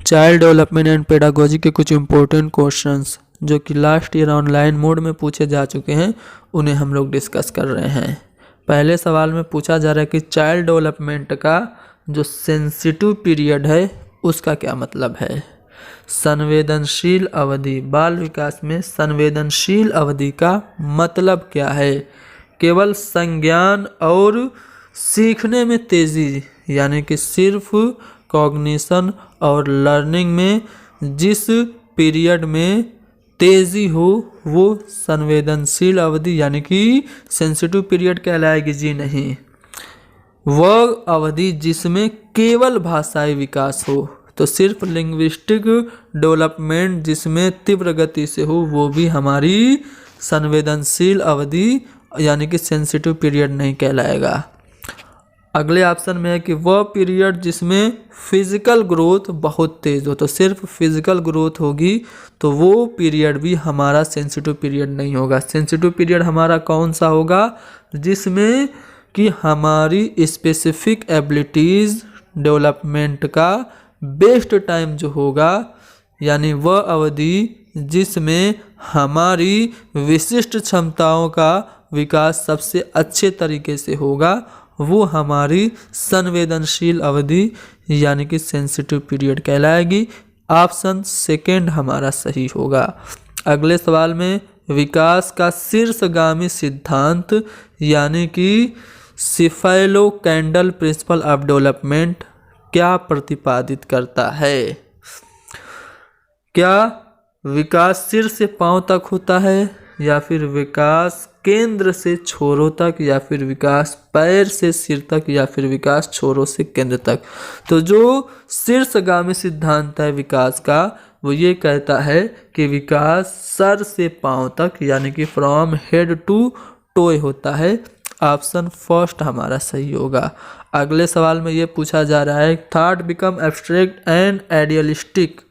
Child development and pedagogy के कुछ important questions जो कि लास्ट ईयर ऑनलाइन मोड में पूछे जा चुके हैं, उन्हें हम लोग डिस्कस कर रहे हैं। पहले सवाल में पूछा जा रहा है कि चाइल्ड डेवलपमेंट का जो सेंसिटिव पीरियड है उसका क्या मतलब है। संवेदनशील अवधि, बाल विकास में संवेदनशील अवधि का मतलब क्या है। केवल संज्ञान और सीखने में तेजी, यानी कि सिर्फ कॉग्निशन और लर्निंग में जिस पीरियड में तेजी हो वो संवेदनशील अवधि यानी कि सेंसिटिव पीरियड कहलाएगी जी नहीं। वह अवधि जिसमें केवल भाषाई विकास हो, तो सिर्फ लिंग्विस्टिक डेवलपमेंट जिसमें तीव्र गति से हो वो भी हमारी संवेदनशील अवधि यानी कि सेंसिटिव पीरियड नहीं कहलाएगा। अगले ऑप्शन में है कि वह पीरियड जिसमें फिजिकल ग्रोथ बहुत तेज हो, तो सिर्फ फिजिकल ग्रोथ होगी तो वो पीरियड भी हमारा सेंसिटिव पीरियड नहीं होगा। सेंसिटिव पीरियड हमारा कौन सा होगा, जिसमें कि हमारी स्पेसिफिक एबिलिटीज डेवलपमेंट का बेस्ट टाइम जो होगा, यानी वह अवधि जिसमें हमारी विशिष्ट क्षमताओं का विकास सबसे अच्छे तरीके से होगा, वो हमारी संवेदनशील अवधि यानी कि सेंसिटिव पीरियड कहलाएगी। ऑप्शन सेकंड हमारा सही होगा। अगले सवाल में विकास का शीर्षगामी सिद्धांत यानी कि cephalo candle principle of development क्या प्रतिपादित करता है। क्या विकास सिर से पांव तक होता है, या फिर विकास केंद्र से छोरों तक, या फिर विकास पैर से सिर तक, या फिर विकास छोरों से केंद्र तक। तो जो शीर्षगामी सिद्धांत है विकास का वो ये कहता है कि विकास सर से पांव तक यानी कि फ्रॉम हेड टू टोय होता है। ऑप्शन फर्स्ट हमारा सही होगा। अगले सवाल में ये पूछा जा रहा है thought become abstract and idealistic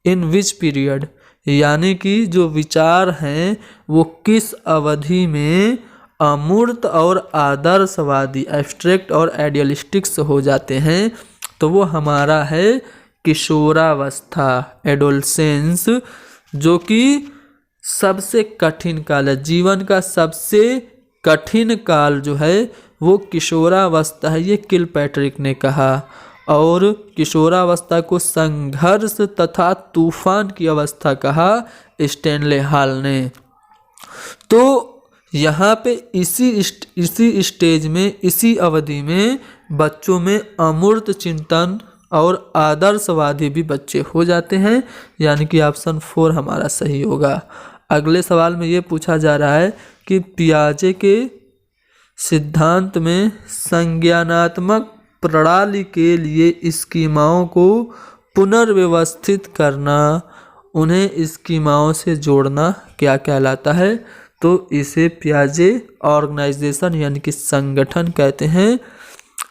in which period, यानी कि जो विचार हैं वो किस अवधि में अमूर्त और आदर्शवादी एब्स्ट्रैक्ट और आइडियलिस्टिक्स हो जाते हैं। तो वो हमारा है किशोरावस्था, एडोलसेंस, जो कि सबसे कठिन काल है। जीवन का सबसे कठिन काल जो है वो किशोरावस्था है, ये किलपैट्रिक ने कहा। और किशोरावस्था को संघर्ष तथा तूफान की अवस्था कहा स्टैनले हॉल ने। तो यहाँ पे इसी स्टेज में, इसी अवधि में बच्चों में अमूर्त चिंतन और आदर्शवादी भी बच्चे हो जाते हैं, यानी कि ऑप्शन 4 हमारा सही होगा। अगले सवाल में ये पूछा जा रहा है कि पियाजे के सिद्धांत में संज्ञानात्मक प्रणाली के लिए स्कीमाओं को पुनर्व्यवस्थित करना, उन्हें स्कीमाओं से जोड़ना क्या कहलाता है। तो इसे पियाजे ऑर्गेनाइजेशन यानी कि संगठन कहते हैं।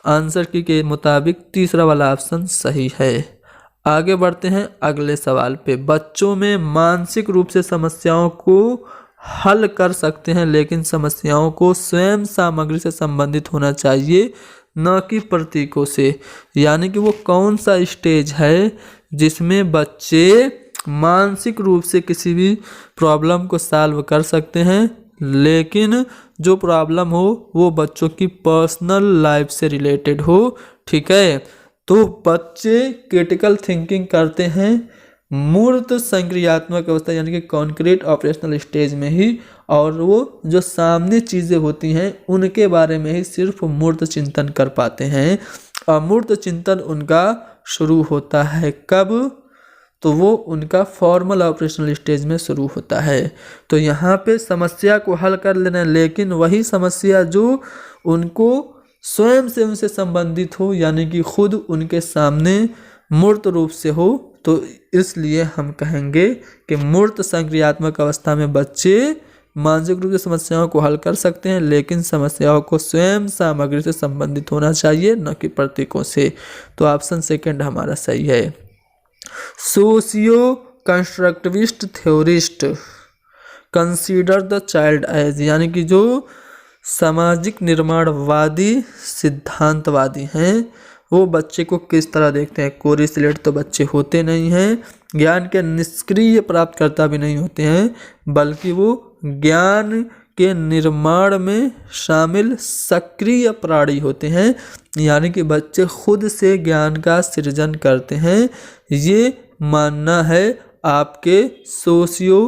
आंसर की के मुताबिक तीसरा वाला ऑप्शन सही है। आगे बढ़ते हैं अगले सवाल पे। बच्चों में मानसिक रूप से समस्याओं को हल कर सकते हैं, लेकिन समस्याओं को स्वयं सामग्री से संबंधित होना चाहिए, न कि प्रतीकों से। यानी कि वो कौन सा स्टेज है जिसमें बच्चे मानसिक रूप से किसी भी प्रॉब्लम को सॉल्व कर सकते हैं, लेकिन जो प्रॉब्लम हो वो बच्चों की पर्सनल लाइफ से रिलेटेड हो। ठीक है, तो बच्चे क्रिटिकल थिंकिंग करते हैं मूर्त संक्रियात्मक अवस्था यानी कि कॉन्क्रीट ऑपरेशनल स्टेज में ही, और वो जो सामने चीज़ें होती हैं उनके बारे में ही सिर्फ मूर्त चिंतन कर पाते हैं। अमूर्त चिंतन उनका शुरू होता है कब, तो वो उनका फॉर्मल ऑपरेशनल स्टेज में शुरू होता है। तो यहाँ पे समस्या को हल कर लेना, लेकिन वही समस्या जो उनको स्वयं से उनसे संबंधित हो, यानी कि खुद उनके सामने मूर्त रूप से हो। तो इसलिए हम कहेंगे कि मूर्त संक्रियात्मक अवस्था में बच्चे मानसिक रूप से समस्याओं को हल कर सकते हैं, लेकिन समस्याओं को स्वयं सामग्री से संबंधित होना चाहिए, न कि प्रतीकों से। तो ऑप्शन सेकंड हमारा सही है। Socio constructivist theorist consider the child as, यानी कि जो सामाजिक निर्माणवादी सिद्धांतवादी हैं वो बच्चे को किस तरह देखते हैं। कोरिलेट तो बच्चे होते नहीं हैं, ज्ञान के निष्क्रिय प्राप्तकर्ता भी नहीं होते हैं, बल्कि वो ज्ञान के निर्माण में शामिल सक्रिय प्राणी होते हैं। यानी कि बच्चे खुद से ज्ञान का सृजन करते हैं, ये मानना है आपके सोशियो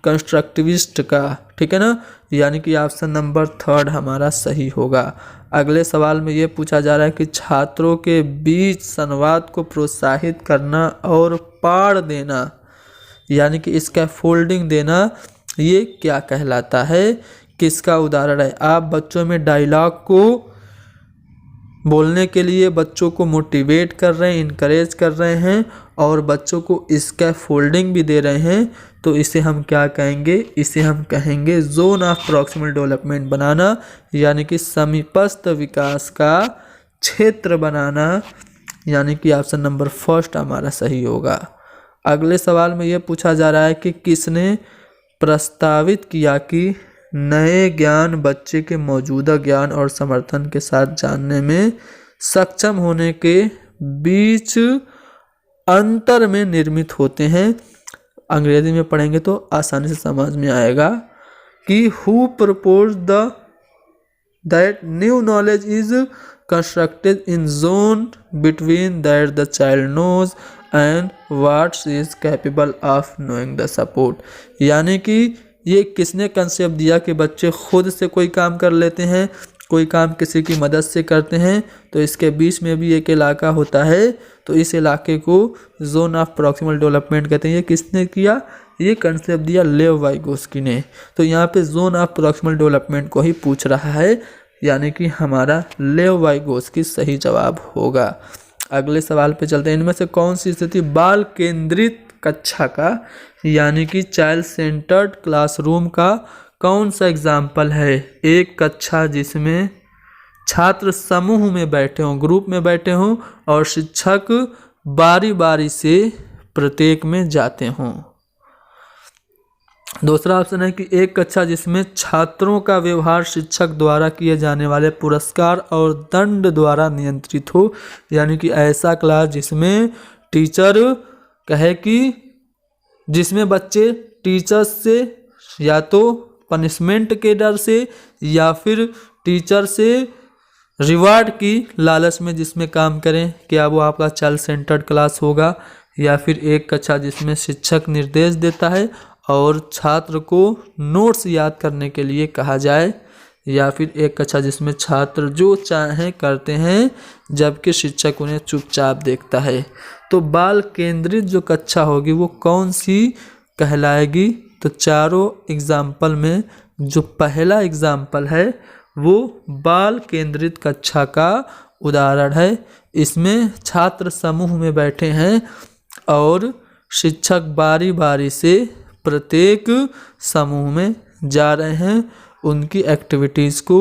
कंस्ट्रक्टिविस्ट का। ठीक है ना, यानी कि ऑप्शन नंबर 3 हमारा सही होगा। अगले सवाल में ये पूछा जा रहा है कि छात्रों के बीच संवाद को प्रोत्साहित करना और पाड़ देना, यानी कि इसका फोल्डिंग देना, ये क्या कहलाता है, किसका उदाहरण है। आप बच्चों में डायलॉग को बोलने के लिए बच्चों को मोटिवेट कर रहे हैं, इनकरेज कर रहे हैं और बच्चों को इसका फोल्डिंग भी दे रहे हैं, तो इसे हम क्या कहेंगे, इसे हम कहेंगे जोन ऑफ प्रॉक्सिमल डेवलपमेंट बनाना, यानी कि समीपस्थ विकास का क्षेत्र बनाना, यानी कि ऑप्शन नंबर 1 हमारा सही होगा। अगले सवाल में यह पूछा जा रहा है कि किसने प्रस्तावित किया कि नए ज्ञान बच्चे के मौजूदा ज्ञान और समर्थन के साथ जानने में सक्षम होने के बीच अंतर में निर्मित होते हैं। अंग्रेजी में पढ़ेंगे तो आसानी से समझ में आएगा कि who propose that new knowledge is constructed in zone between that the child knows and what is capable of knowing the support, यानी कि ये किसने कंसेप्ट दिया कि बच्चे खुद से कोई काम कर लेते हैं, कोई काम किसी की मदद से करते हैं, तो इसके बीच में भी एक इलाका होता है, तो इस इलाके को जोन ऑफ प्रॉक्सिमल डेवलपमेंट कहते हैं। ये किसने किया, ये कंसेप्ट दिया लेव वाइगोस्की ने। तो यहाँ पे जोन ऑफ प्रॉक्सिमल डेवलपमेंट को ही पूछ रहा है, यानी कि हमारा लेव वाइगोस्की सही जवाब होगा। अगले सवाल पे चलते हैं। इनमें से कौन सी स्थिति बाल केंद्रित कक्षा का, यानी कि चाइल्ड सेंटर्ड क्लासरूम का कौन सा एग्जाम्पल है। एक कक्षा जिसमें छात्र समूह में बैठे हों, ग्रुप में बैठे हों और शिक्षक बारी बारी से प्रत्येक में जाते हों। दूसरा ऑप्शन है कि एक कक्षा जिसमें छात्रों का व्यवहार शिक्षक द्वारा किए जाने वाले पुरस्कार और दंड द्वारा नियंत्रित हो, यानी कि ऐसा क्लास जिसमें टीचर कहे कि जिसमें बच्चे टीचर से या तो पनिशमेंट के डर से या फिर टीचर से रिवार्ड की लालच में जिसमें काम करें, क्या वो आपका चाइल्ड सेंटर्ड क्लास होगा। या फिर एक कक्षा जिसमें शिक्षक निर्देश देता है और छात्र को नोट्स याद करने के लिए कहा जाए, या फिर एक कक्षा जिसमें छात्र जो चाहें करते हैं जबकि शिक्षक उन्हें चुपचाप देखता है। तो बाल केंद्रित जो कक्षा होगी वो कौन सी कहलाएगी। तो चारों एग्जाम्पल में जो पहला एग्जाम्पल है वो बाल केंद्रित कक्षा का उदाहरण है। इसमें छात्र समूह में बैठे हैं और शिक्षक बारी बारी से प्रत्येक समूह में जा रहे हैं, उनकी एक्टिविटीज़ को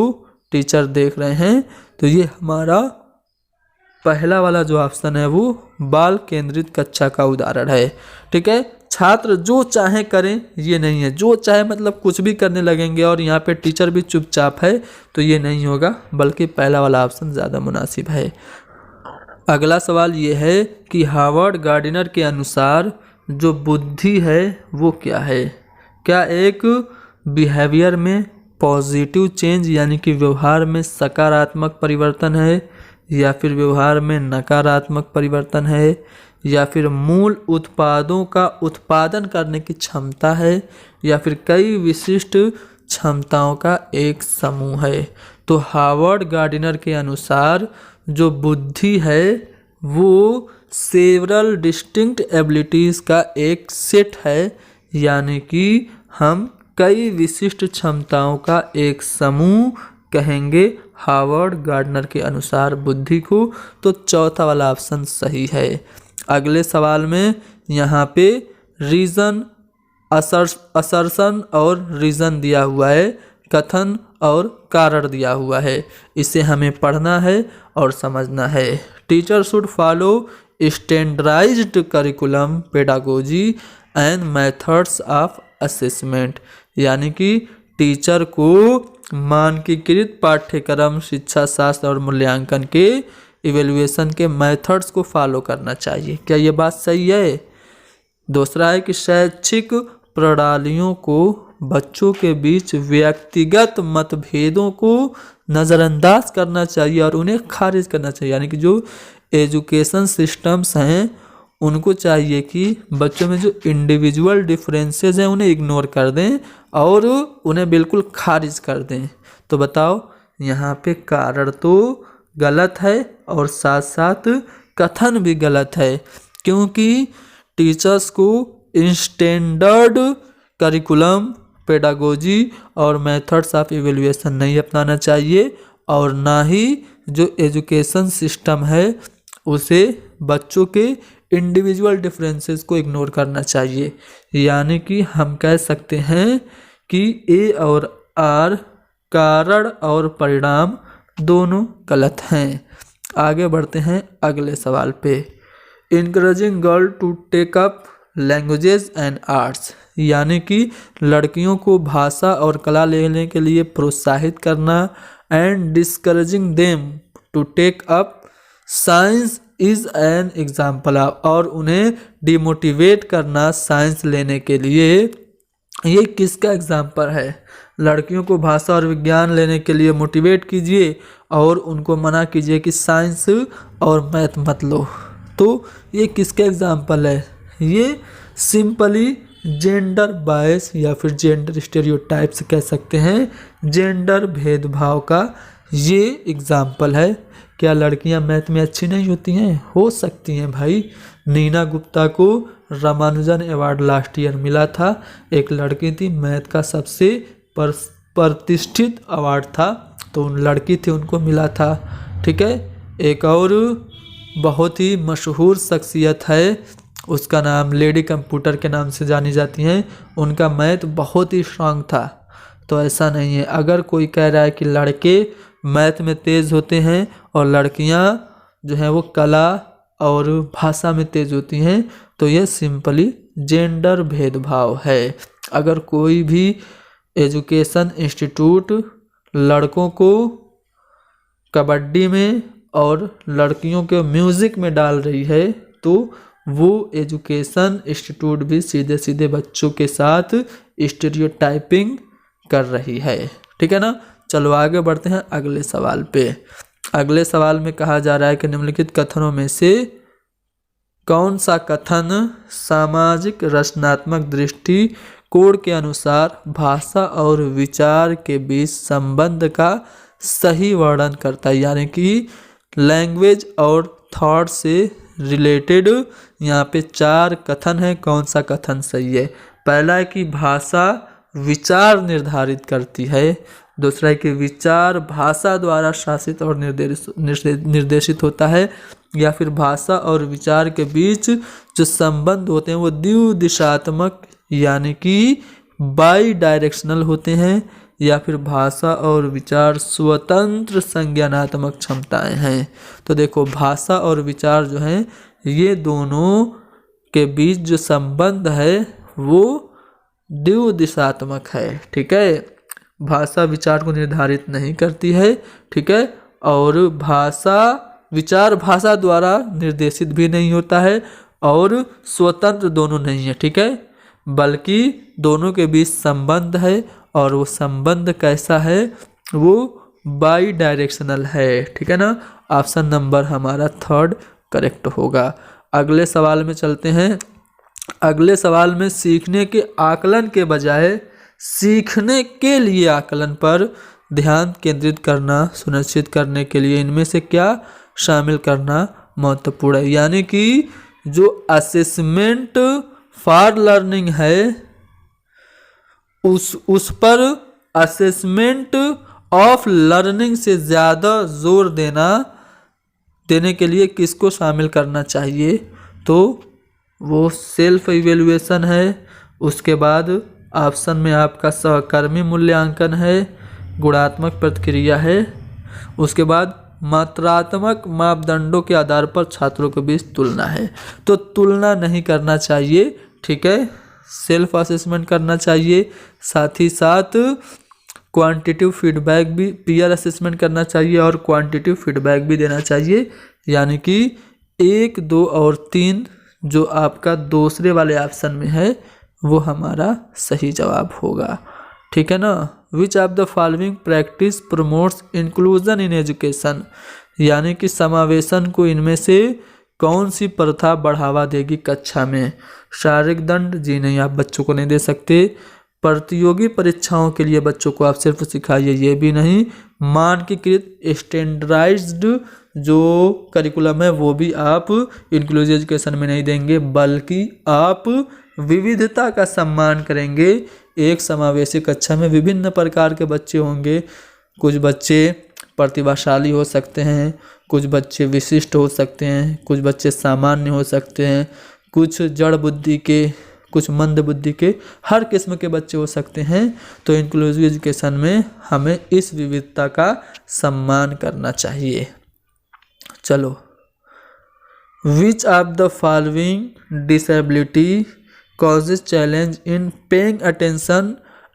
टीचर देख रहे हैं। तो ये हमारा पहला वाला जो ऑप्शन है वो बाल केंद्रित कक्षा का उदाहरण है। ठीक है, छात्र जो चाहे करें ये नहीं है, जो चाहे मतलब कुछ भी करने लगेंगे और यहाँ पे टीचर भी चुपचाप है, तो ये नहीं होगा, बल्कि पहला वाला ऑप्शन ज़्यादा मुनासिब है। अगला सवाल ये है कि हार्वर्ड गार्डनर के अनुसार जो बुद्धि है वो क्या है। क्या एक बिहेवियर में पॉजिटिव चेंज यानी कि व्यवहार में सकारात्मक परिवर्तन है, या फिर व्यवहार में नकारात्मक परिवर्तन है, या फिर मूल उत्पादों का उत्पादन करने की क्षमता है, या फिर कई विशिष्ट क्षमताओं का एक समूह है। तो हार्वर्ड गार्डनर के अनुसार जो बुद्धि है वो सेवरल डिस्टिंक्ट एबिलिटीज़ का एक सेट है, यानी कि हम कई विशिष्ट क्षमताओं का एक समूह कहेंगे हार्वर्ड गार्डनर के अनुसार बुद्धि को। तो चौथा वाला ऑप्शन सही है। अगले सवाल में यहाँ पे रीज़न असर्शन और रीज़न दिया हुआ है, कथन और कारण दिया हुआ है, इसे हमें पढ़ना है और समझना है। Teacher should follow standardized curriculum pedagogy and methods of assessment, यानी कि टीचर को मानकीकृत पाठ्यक्रम शिक्षा शास्त्र और मूल्यांकन के इवेल्युएशन के मेथड्स को फॉलो करना चाहिए। क्या ये बात सही है? दूसरा है कि शैक्षिक प्रणालियों को बच्चों के बीच व्यक्तिगत मतभेदों को नज़रअंदाज करना चाहिए और उन्हें खारिज करना चाहिए। यानी कि जो एजुकेशन सिस्टम्स हैं उनको चाहिए कि बच्चों में जो इंडिविजुअल डिफरेंसेस हैं उन्हें इग्नोर कर दें और उन्हें बिल्कुल खारिज कर दें। तो बताओ, यहाँ पे कारण तो गलत है और साथ साथ कथन भी गलत है, क्योंकि टीचर्स को स्टैंडर्ड करिकुलम, पेडागोजी और मेथड्स ऑफ इवेल्युएशन नहीं अपनाना चाहिए और ना ही जो एजुकेशन सिस्टम है उसे बच्चों के इंडिविजुअल डिफरेंसेस को इग्नोर करना चाहिए। यानी कि हम कह सकते हैं कि ए और आर, कारण और परिणाम, दोनों गलत हैं। आगे बढ़ते हैं अगले सवाल पे। Encouraging girl to take up languages and arts, यानी कि लड़कियों को भाषा और कला लेने के लिए प्रोत्साहित करना। And discouraging them to take up science is an example of, और उन्हें डिमोटिवेट करना साइंस लेने के लिए, ये किसका एग्जाम्पल है? लड़कियों को भाषा और विज्ञान लेने के लिए मोटिवेट कीजिए और उनको मना कीजिए कि साइंस और मैथ मत लो। तो ये किसका एग्जाम्पल है? ये सिंपली जेंडर बायस या फिर जेंडर स्टेरियोटाइप्स कह सकते हैं, जेंडर भेदभाव का ये एग्जाम्पल है। क्या लड़कियां मैथ में अच्छी नहीं होती हैं? हो सकती हैं भाई। नीना गुप्ता को रामानुजन अवार्ड लास्ट ईयर मिला था, एक लड़की थी, मैथ का सबसे प्रतिष्ठित अवार्ड था, तो उन लड़की थी, उनको मिला था। ठीक है, एक और बहुत ही मशहूर शख्सियत है, उसका नाम लेडी कंप्यूटर के नाम से जानी जाती हैं, उनका मैथ बहुत ही स्ट्रांग था। तो ऐसा नहीं है, अगर कोई कह रहा है कि लड़के मैथ में तेज़ होते हैं और लड़कियां जो हैं वो कला और भाषा में तेज़ होती हैं, तो यह सिंपली जेंडर भेदभाव है। अगर कोई भी एजुकेशन इंस्टीट्यूट लड़कों को कबड्डी में और लड़कियों के म्यूज़िक में डाल रही है, तो वो एजुकेशन इंस्टीट्यूट भी सीधे सीधे बच्चों के साथ स्टीरियोटाइपिंग कर रही है। ठीक है ना? चलो आगे बढ़ते हैं अगले सवाल पे। अगले सवाल में कहा जा रहा है कि निम्नलिखित कथनों में से कौन सा कथन सामाजिक रचनात्मक दृष्टिकोण के अनुसार भाषा और विचार के बीच संबंध का सही वर्णन करता है? यानी कि लैंग्वेज और थॉट से रिलेटेड यहाँ पे 4 कथन है, कौन सा कथन सही है? पहला है कि भाषा विचार निर्धारित करती है। दूसरा है कि विचार भाषा द्वारा शासित और निर्देशित होता है। या फिर भाषा और विचार के बीच जो संबंध होते हैं वो द्विदिशात्मक यानी कि बाई डायरेक्शनल होते हैं। या फिर भाषा और विचार स्वतंत्र संज्ञानात्मक क्षमताएं हैं। तो देखो, भाषा और विचार जो हैं ये दोनों के बीच जो संबंध है वो द्विदिशात्मक है। ठीक है, भाषा विचार को निर्धारित नहीं करती है। ठीक है, और विचार भाषा द्वारा निर्देशित भी नहीं होता है और स्वतंत्र दोनों नहीं है। ठीक है, बल्कि दोनों के बीच संबंध है और वो संबंध कैसा है? वो बाई डायरेक्शनल है। ठीक है ना? ऑप्शन नंबर हमारा 3 करेक्ट होगा। अगले सवाल में चलते हैं। अगले सवाल में सीखने के आकलन के बजाय सीखने के लिए आकलन पर ध्यान केंद्रित करना सुनिश्चित करने के लिए इनमें से क्या शामिल करना महत्वपूर्ण है? यानी कि जो असेसमेंट फॉर लर्निंग है उस पर असेसमेंट ऑफ लर्निंग से ज़्यादा जोर देने के लिए किसको शामिल करना चाहिए? तो वो सेल्फ इवेल्युएशन है। उसके बाद ऑप्शन में आपका सहकर्मी मूल्यांकन है, गुणात्मक प्रतिक्रिया है। उसके बाद मात्रात्मक मापदंडों के आधार पर छात्रों के बीच तुलना है। तो तुलना नहीं करना चाहिए। ठीक है, सेल्फ असेसमेंट करना चाहिए। साथ ही साथ क्वांटिटिव फीडबैक भी, पीयर असेसमेंट करना चाहिए और क्वांटिटिव फीडबैक भी देना चाहिए, यानी कि 1, 2 और 3 जो आपका दूसरे वाले ऑप्शन में है वो हमारा सही जवाब होगा। ठीक है ना। Which of the following practice promotes inclusion in education, यानी कि समावेशन को इनमें से कौन सी प्रथा बढ़ावा देगी कक्षा में। शारीरिक दंड, जी नहीं, आप बच्चों को नहीं दे सकते। प्रतियोगी परीक्षाओं के लिए बच्चों को आप सिर्फ सिखाइए, ये भी नहीं। मानकीकृत स्टैंडर्डाइज्ड जो करिकुलम है वो भी आप इंक्लूसिव एजुकेशन में नहीं देंगे, बल्कि आप विविधता का सम्मान करेंगे। एक समावेशी कक्षा में विभिन्न प्रकार के बच्चे होंगे, कुछ बच्चे प्रतिभाशाली हो सकते हैं, कुछ बच्चे विशिष्ट हो सकते हैं, कुछ बच्चे सामान्य हो सकते हैं, कुछ जड़ बुद्धि के, कुछ मंद बुद्धि के, हर किस्म के बच्चे हो सकते हैं। तो इंक्लूसिव एजुकेशन में हमें इस विविधता का सम्मान करना चाहिए। चलो, which of the following disability causes challenge in paying attention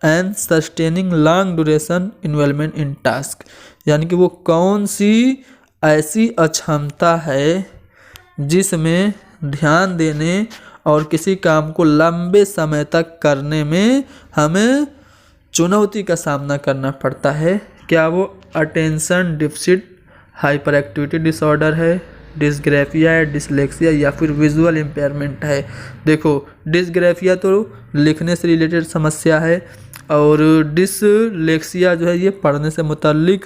and sustaining long duration involvement in task, यानी कि वो कौन सी ऐसी अक्षमता है जिसमें ध्यान देने और किसी काम को लंबे समय तक करने में हमें चुनौती का सामना करना पड़ता है। क्या वो attention deficit hyper activity disorder है, डिसग्राफिया है, डिसलेक्सिया या फिर विजुअल इम्पेयरमेंट है। देखो, डिसग्राफिया तो लिखने से रिलेटेड समस्या है और डिसलेक्सिया जो है ये पढ़ने से मुताल्लिक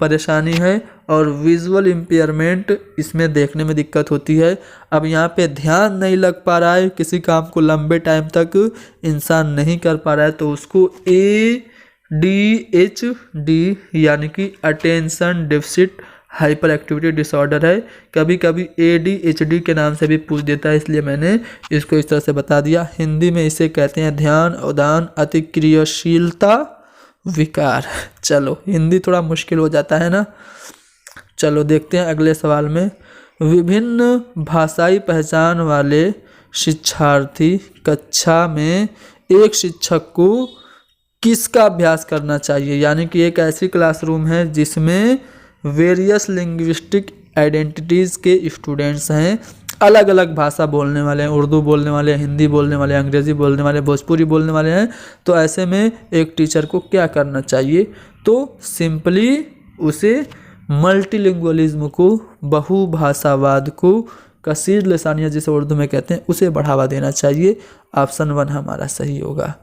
परेशानी है, और विजुअल इम्पेयरमेंट इसमें देखने में दिक्कत होती है। अब यहाँ पे ध्यान नहीं लग पा रहा है, किसी काम को लंबे टाइम तक इंसान नहीं कर पा रहा है, तो उसको ADHD यानी कि attention deficit hyper activity disorder है। कभी कभी ADHD के नाम से भी पूछ देता है, इसलिए मैंने इसको इस तरह से बता दिया। हिंदी में इसे कहते हैं ध्यान अवधान अतिक्रियाशीलता विकार। चलो, हिंदी थोड़ा मुश्किल हो जाता है ना। चलो देखते हैं अगले सवाल में। विभिन्न भाषाई पहचान वाले शिक्षार्थी कक्षा में एक शिक्षक को किसका अभ्यास करना चाहिए, यानी कि एक ऐसी क्लासरूम है जिसमें वेरियस लिंग्विस्टिक आइडेंटिटीज़ के स्टूडेंट्स हैं, अलग अलग भाषा बोलने वाले हैं, उर्दू बोलने वाले हैं, हिंदी बोलने वाले हैं, अंग्रेज़ी बोलने वाले हैं, भोजपुरी बोलने वाले हैं। तो ऐसे में एक टीचर को क्या करना चाहिए, तो सिंपली उसे मल्टीलिंगुअलिज्म को, बहुभाषावाद को, कसीर लसानिया जिसे उर्दू में कहते हैं, उसे बढ़ावा देना चाहिए। ऑप्शन 1 हमारा सही होगा।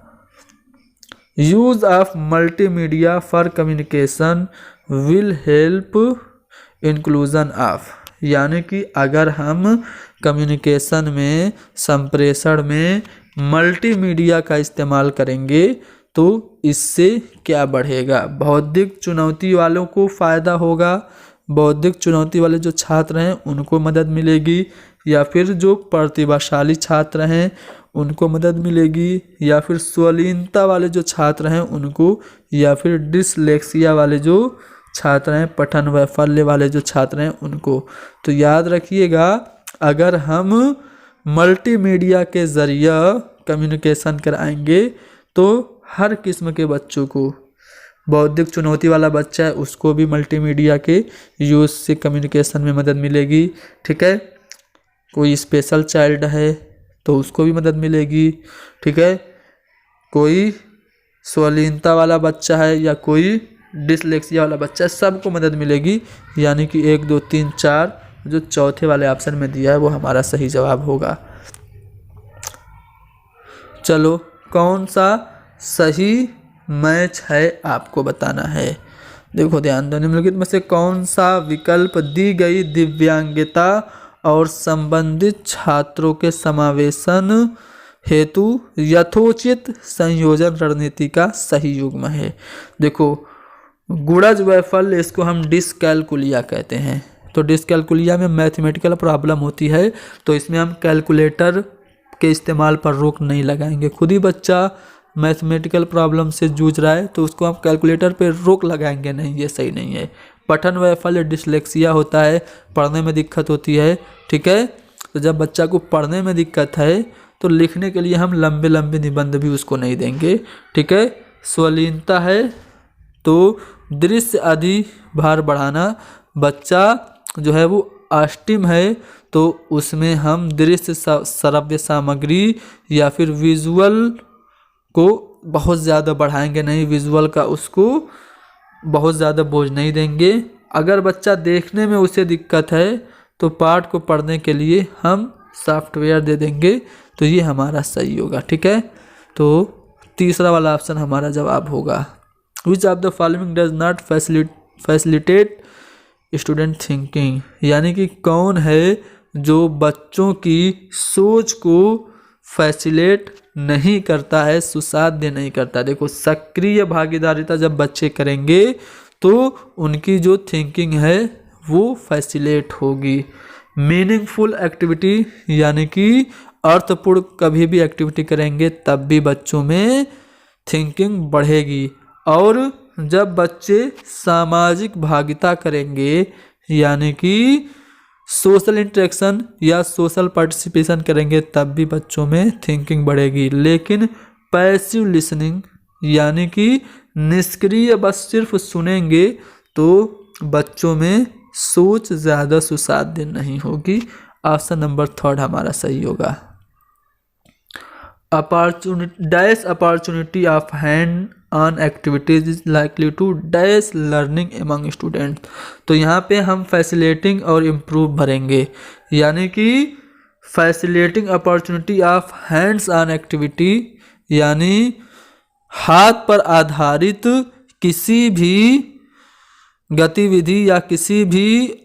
Use of multimedia for communication will help inclusion of, यानी कि अगर हम कम्युनिकेशन में, संप्रेषण में मल्टीमीडिया का इस्तेमाल करेंगे तो इससे क्या बढ़ेगा। बौद्धिक चुनौती वालों को फ़ायदा होगा, बौद्धिक चुनौती वाले जो छात्र हैं उनको मदद मिलेगी, या फिर जो प्रतिभाशाली छात्र हैं उनको मदद मिलेगी, या फिर स्वलीनता वाले जो छात्र हैं उनको, या फिर डिसलेक्सिया वाले जो छात्र हैं, पठन वैफल्य वाले जो छात्र हैं उनको। तो याद रखिएगा, अगर हम मल्टीमीडिया के ज़रिए कम्युनिकेशन कराएंगे तो हर किस्म के बच्चों को, बौद्धिक चुनौती वाला बच्चा है उसको भी मल्टीमीडिया के यूज़ से कम्युनिकेशन में मदद मिलेगी। ठीक है, कोई स्पेशल चाइल्ड है तो उसको भी मदद मिलेगी। ठीक है, कोई स्वलीनता वाला बच्चा है या कोई डिसलेक्सिया वाला बच्चा है, सबको मदद मिलेगी। यानी कि 1, 2, 3, 4 जो चौथे वाले ऑप्शन में दिया है वो हमारा सही जवाब होगा। चलो, कौन सा सही मैच है आपको बताना है। देखो ध्यान दो, निम्नलिखित में से कौन सा विकल्प दी गई दिव्यांगता और संबंधित छात्रों के समावेशन हेतु यथोचित संयोजन रणनीति का सही युग्म है। देखो, गुणज वैफल्य, इसको हम डिसकैलकुलिया कहते हैं। तो डिसकैलकुलिया में मैथमेटिकल प्रॉब्लम होती है, तो इसमें हम कैलकुलेटर के इस्तेमाल पर रोक नहीं लगाएंगे। खुद ही बच्चा मैथमेटिकल प्रॉब्लम से जूझ रहा है तो उसको हम कैलकुलेटर पे रोक लगाएंगे नहीं, ये सही नहीं है। पठन वैफल्य डिसलेक्सिया होता है, पढ़ने में दिक्कत होती है। ठीक है, तो जब बच्चा को पढ़ने में दिक्कत है तो लिखने के लिए हम लंबे लंबे निबंध भी उसको नहीं देंगे। ठीक है, स्वलीनता है तो दृश्य अधिभार बढ़ाना, बच्चा जो है वो अष्टम है तो उसमें हम दृश्य श्रव्य सामग्री या फिर विजुअल को बहुत ज़्यादा बढ़ाएंगे नहीं, विजुअल का उसको बहुत ज़्यादा बोझ नहीं देंगे। अगर बच्चा देखने में उसे दिक्कत है तो पाठ को पढ़ने के लिए हम सॉफ्टवेयर दे देंगे, तो ये हमारा सही होगा। ठीक है, तो तीसरा वाला ऑप्शन हमारा जवाब होगा। Which of the following does not facilitate student thinking, यानी कि कौन है जो बच्चों की सोच को फैसिलेट नहीं करता है, सुसाध्य नहीं करता। देखो, सक्रिय भागीदारिता जब बच्चे करेंगे तो उनकी जो थिंकिंग है वो फैसिलेट होगी। मीनिंगफुल एक्टिविटी, यानी कि अर्थपूर्ण कभी भी एक्टिविटी करेंगे तब भी बच्चों में थिंकिंग बढ़ेगी। और जब बच्चे सामाजिक भागीदारिता करेंगे, यानी कि सोशल इंटरेक्शन या सोशल पार्टिसिपेशन करेंगे तब भी बच्चों में थिंकिंग बढ़ेगी। लेकिन पैसिव लिसनिंग, यानी कि निष्क्रिय बस सिर्फ सुनेंगे तो बच्चों में सोच ज़्यादा सुसाध्य नहीं होगी। ऑप्शन नंबर 3 हमारा सही होगा। Opportunity of hand on activities is likely to dash learning among student. तो यहाँ पे हम फैसिलेटिंग और इम्प्रूव भरेंगे, यानी कि facilitating opportunity of hands on activity, यानी हाथ पर आधारित किसी भी गतिविधि या किसी भी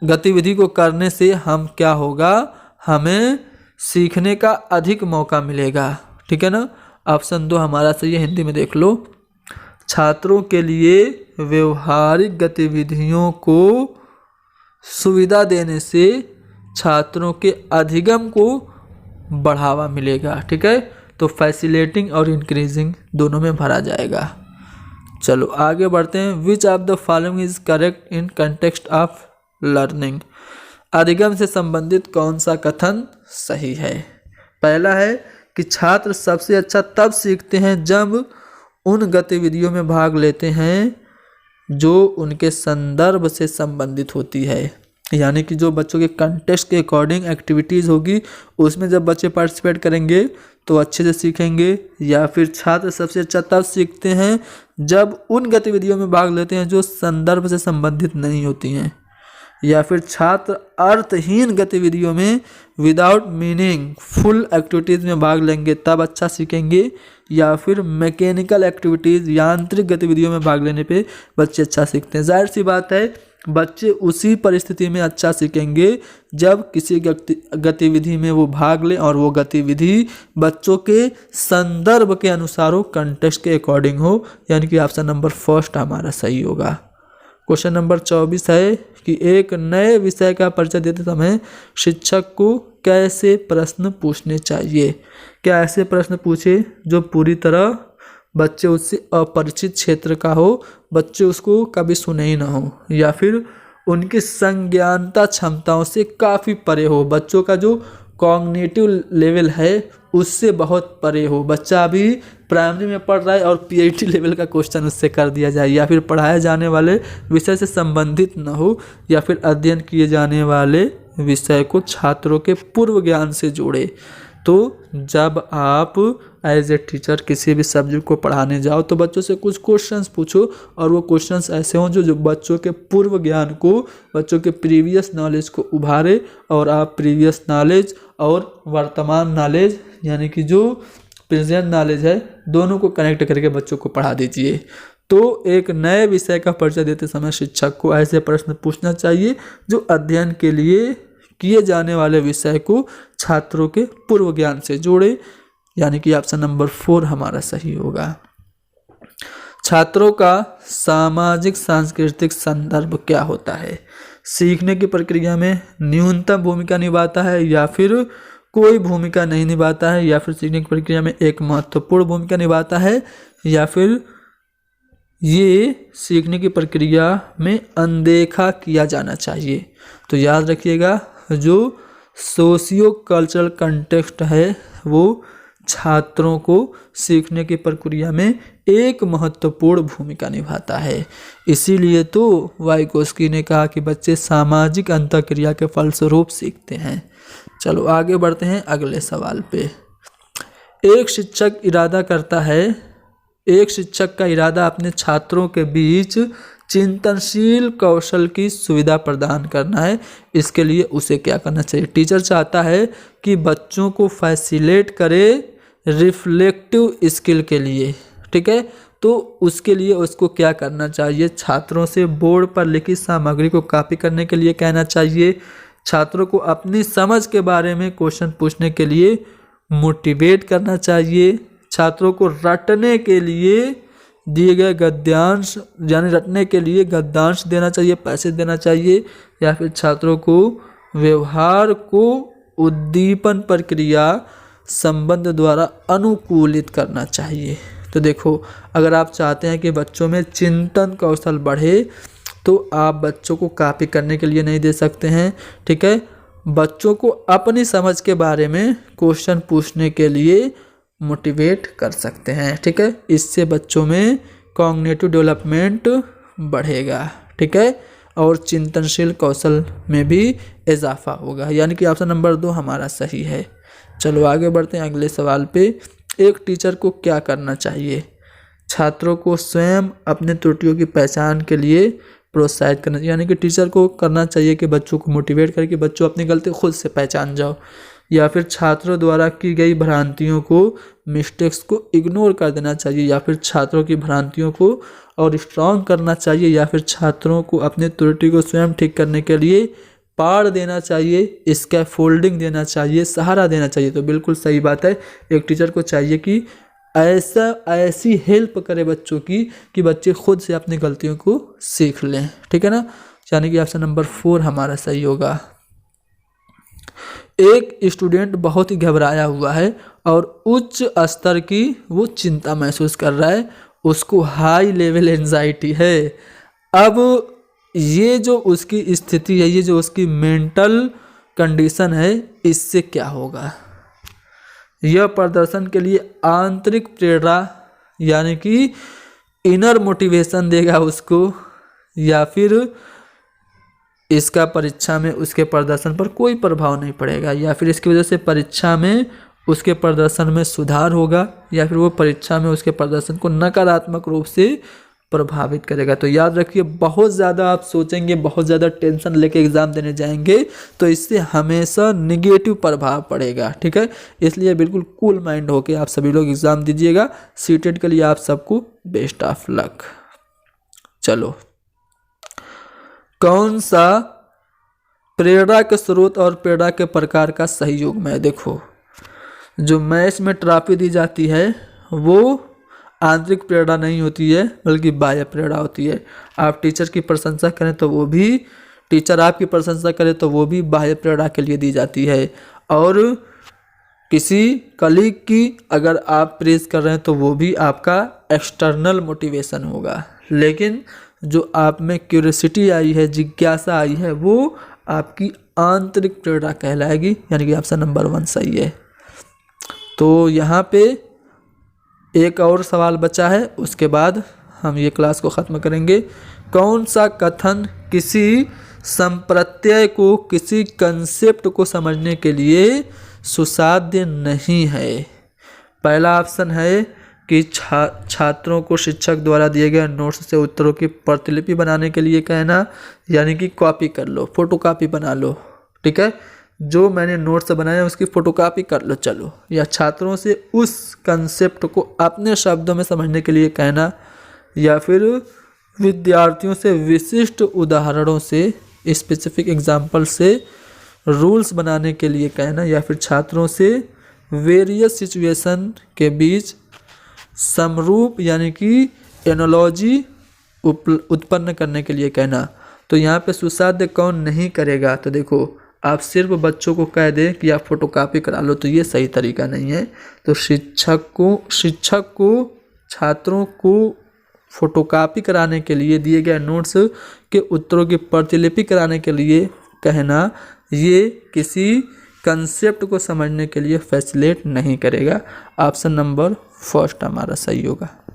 गतिविधि को करने से हम क्या होगा, हमें सीखने का अधिक मौका मिलेगा। ठीक है ना। ऑप्शन 2 हमारा सही है। हिंदी में देख लो, छात्रों के लिए व्यवहारिक गतिविधियों को सुविधा देने से छात्रों के अधिगम को बढ़ावा मिलेगा। ठीक है, तो फैसिलेटिंग और इंक्रीजिंग दोनों में भरा जाएगा। चलो आगे बढ़ते हैं। Which of the following is correct in context of learning. अधिगम से संबंधित कौन सा कथन सही है। पहला है कि छात्र सबसे अच्छा तब सीखते हैं जब उन गतिविधियों में भाग लेते हैं जो उनके संदर्भ से संबंधित होती है, यानी कि जो बच्चों के कंटेक्स्ट के अकॉर्डिंग एक्टिविटीज़ होगी उसमें जब बच्चे पार्टिसिपेट करेंगे तो अच्छे से सीखेंगे। या फिर छात्र सबसे अच्छा तब सीखते हैं जब उन गतिविधियों में भाग लेते हैं जो संदर्भ से संबंधित नहीं होती हैं। या फिर छात्र अर्थहीन गतिविधियों में विदाउट मीनिंग फुल एक्टिविटीज़ में भाग लेंगे तब अच्छा सीखेंगे। या फिर मैकेनिकल एक्टिविटीज़ यांत्रिक गतिविधियों में भाग लेने पे बच्चे अच्छा सीखते हैं। जाहिर सी बात है बच्चे उसी परिस्थिति में अच्छा सीखेंगे जब किसी गतिविधि में वो भाग लें और वो गतिविधि बच्चों के संदर्भ के अनुसार हो, कंटेक्स्ट के अकॉर्डिंग हो, यानी कि ऑप्शन नंबर 1 हमारा सही होगा। क्वेश्चन नंबर 24 है कि एक नए विषय का परिचय देते समय शिक्षक को कैसे प्रश्न पूछने चाहिए। क्या ऐसे प्रश्न पूछे जो पूरी तरह बच्चे उससे अपरिचित क्षेत्र का हो, बच्चे उसको कभी सुने ही ना हो, या फिर उनकी संज्ञानता क्षमताओं से काफ़ी परे हो, बच्चों का जो कॉग्निटिव लेवल है उससे बहुत परे हो, बच्चा अभी प्राइमरी में पढ़ रहा है और पीएचडी लेवल का क्वेश्चन उससे कर दिया जाए, या फिर पढ़ाए जाने वाले विषय से संबंधित न हो, या फिर अध्ययन किए जाने वाले विषय को छात्रों के पूर्व ज्ञान से जोड़े। तो जब आप एज ए टीचर किसी भी सब्जेक्ट को पढ़ाने जाओ तो बच्चों से कुछ क्वेश्चंस पूछो और वो क्वेश्चंस ऐसे हों जो बच्चों के पूर्व ज्ञान को, बच्चों के प्रीवियस नॉलेज को उभारे, और आप प्रीवियस नॉलेज और वर्तमान नॉलेज यानी कि जो प्रेजेंट नॉलेज है दोनों को कनेक्ट करके बच्चों को पढ़ा दीजिए। तो एक नए विषय का परिचय देते समय शिक्षक को ऐसे प्रश्न पूछना चाहिए जो अध्ययन के लिए किए जाने वाले विषय को छात्रों के पूर्व ज्ञान से जोड़े, यानी कि ऑप्शन नंबर 4 हमारा सही होगा। छात्रों का सामाजिक सांस्कृतिक संदर्भ क्या होता है। सीखने की प्रक्रिया में न्यूनतम भूमिका निभाता है, या फिर कोई भूमिका नहीं निभाता है, या फिर सीखने की प्रक्रिया में एक महत्वपूर्ण भूमिका निभाता है, या फिर ये सीखने की प्रक्रिया में अनदेखा किया जाना चाहिए। तो याद रखिएगा जो सोशियो कल्चरल कंटेक्स्ट है वो छात्रों को सीखने की प्रक्रिया में एक महत्वपूर्ण भूमिका निभाता है। इसीलिए तो वाइगोत्स्की ने कहा कि बच्चे सामाजिक अंतःक्रिया के फलस्वरूप सीखते हैं। चलो आगे बढ़ते हैं अगले सवाल पे। एक शिक्षक का इरादा अपने छात्रों के बीच चिंतनशील कौशल की सुविधा प्रदान करना है। इसके लिए उसे क्या करना चाहिए? टीचर चाहता है कि बच्चों को फैसिलेट करे रिफ्लेक्टिव स्किल के लिए, ठीक है। तो उसके लिए उसको क्या करना चाहिए? छात्रों से बोर्ड पर लिखी सामग्री को कॉपी करने के लिए कहना चाहिए। छात्रों को अपनी समझ के बारे में क्वेश्चन पूछने के लिए मोटिवेट करना चाहिए। छात्रों को रटने के लिए दिए गए गद्यांश यानी रटने के लिए गद्यांश देना चाहिए, पैसे देना चाहिए, या फिर छात्रों को व्यवहार को उद्दीपन प्रक्रिया संबंध द्वारा अनुकूलित करना चाहिए। तो देखो, अगर आप चाहते हैं कि बच्चों में चिंतन कौशल बढ़े तो आप बच्चों को कॉपी करने के लिए नहीं दे सकते हैं, ठीक है। बच्चों को अपनी समझ के बारे में क्वेश्चन पूछने के लिए मोटिवेट कर सकते हैं, ठीक है। इससे बच्चों में कॉग्निटिव डेवलपमेंट बढ़ेगा, ठीक है, और चिंतनशील कौशल में भी इजाफा होगा। यानी कि ऑप्शन नंबर 2 हमारा सही है। चलो आगे बढ़ते हैं अगले सवाल पे। एक टीचर को क्या करना चाहिए? छात्रों को स्वयं अपने त्रुटियों की पहचान के लिए प्रोत्साहित करना चाहिए। यानी कि टीचर को करना चाहिए कि बच्चों को मोटिवेट करके कि बच्चों अपनी गलती खुद से पहचान जाओ, या फिर छात्रों द्वारा की गई भ्रांतियों को, मिस्टेक्स को इग्नोर कर देना चाहिए, या फिर छात्रों की भ्रांतियों को और स्ट्रॉन्ग करना चाहिए, या फिर छात्रों को अपने त्रुटि को स्वयं ठीक करने के लिए पाड़ देना चाहिए, स्कैफोल्डिंग देना चाहिए, सहारा देना चाहिए। तो बिल्कुल सही बात है, एक टीचर को चाहिए कि ऐसी हेल्प करे बच्चों की कि बच्चे खुद से अपनी गलतियों को सीख लें, ठीक है ना। यानी कि ऑप्शन नंबर 4 हमारा सही होगा। एक स्टूडेंट बहुत ही घबराया हुआ है और उच्च स्तर की वो चिंता महसूस कर रहा है, उसको हाई लेवल एंजाइटी है। अब ये जो उसकी स्थिति है, ये जो उसकी मेंटल कंडीशन है, इससे क्या होगा? यह प्रदर्शन के लिए आंतरिक प्रेरणा यानी कि इनर मोटिवेशन देगा उसको, या फिर इसका परीक्षा में उसके प्रदर्शन पर कोई प्रभाव नहीं पड़ेगा, या फिर इसकी वजह से परीक्षा में उसके प्रदर्शन में सुधार होगा, या फिर वो परीक्षा में उसके प्रदर्शन को नकारात्मक रूप से प्रभावित करेगा। तो याद रखिए, बहुत ज़्यादा आप सोचेंगे, बहुत ज़्यादा टेंशन लेके एग्ज़ाम देने जाएंगे तो इससे हमेशा निगेटिव प्रभाव पड़ेगा, ठीक है। इसलिए बिल्कुल कूल माइंड होके आप सभी लोग एग्ज़ाम दीजिएगा। सीटेट के लिए आप सबको बेस्ट ऑफ लक। चलो, कौन सा प्रेरणा के स्रोत और प्रेरणा के प्रकार का सही युग्म है? देखो, जो मैथ्स में ट्रॉफी दी जाती है वो आंतरिक प्रेरणा नहीं होती है, बल्कि बाह्य प्रेरणा होती है। आप टीचर की प्रशंसा करें तो वो भी, टीचर आपकी प्रशंसा करे तो वो भी बाह्य प्रेरणा के लिए दी जाती है। और किसी कलीग की अगर आप प्रेज कर रहे हैं तो वो भी आपका एक्सटर्नल मोटिवेशन होगा। लेकिन जो आप में क्यूरियोसिटी आई है, जिज्ञासा आई है, वो आपकी आंतरिक प्रेरणा कहलाएगी। यानी कि ऑप्शन नंबर 1 सही है। तो यहाँ पे एक और सवाल बचा है, उसके बाद हम ये क्लास को ख़त्म करेंगे। कौन सा कथन किसी संप्रत्यय को, किसी कंसेप्ट को समझने के लिए सुसाध्य नहीं है? पहला ऑप्शन है कि छात्रों को शिक्षक द्वारा दिए गए नोट्स से उत्तरों की प्रतिलिपि बनाने के लिए कहना, यानी कि कॉपी कर लो, फोटोकॉपी बना लो, ठीक है, जो मैंने नोट्स बनाया उसकी फोटोकॉपी कर लो चलो। या छात्रों से उस कंसेप्ट को अपने शब्दों में समझने के लिए कहना, या फिर विद्यार्थियों से विशिष्ट उदाहरणों से, स्पेसिफिक एग्जाम्पल से रूल्स बनाने के लिए कहना, या फिर छात्रों से वेरियस सिचुएशन के बीच समरूप यानी कि एनालॉजी उत्पन्न करने के लिए कहना। तो यहाँ पे सुसाध्य कौन नहीं करेगा? तो देखो, आप सिर्फ बच्चों को कह दें कि आप फोटोकॉपी करा लो तो ये सही तरीका नहीं है। तो शिक्षक को छात्रों को फोटोकॉपी कराने के लिए, दिए गए नोट्स के उत्तरों की प्रतिलिपि कराने के लिए कहना, ये किसी कंसेप्ट को समझने के लिए फैसिलिटेट नहीं करेगा। ऑप्शन नंबर फर्स्ट हमारा सही होगा।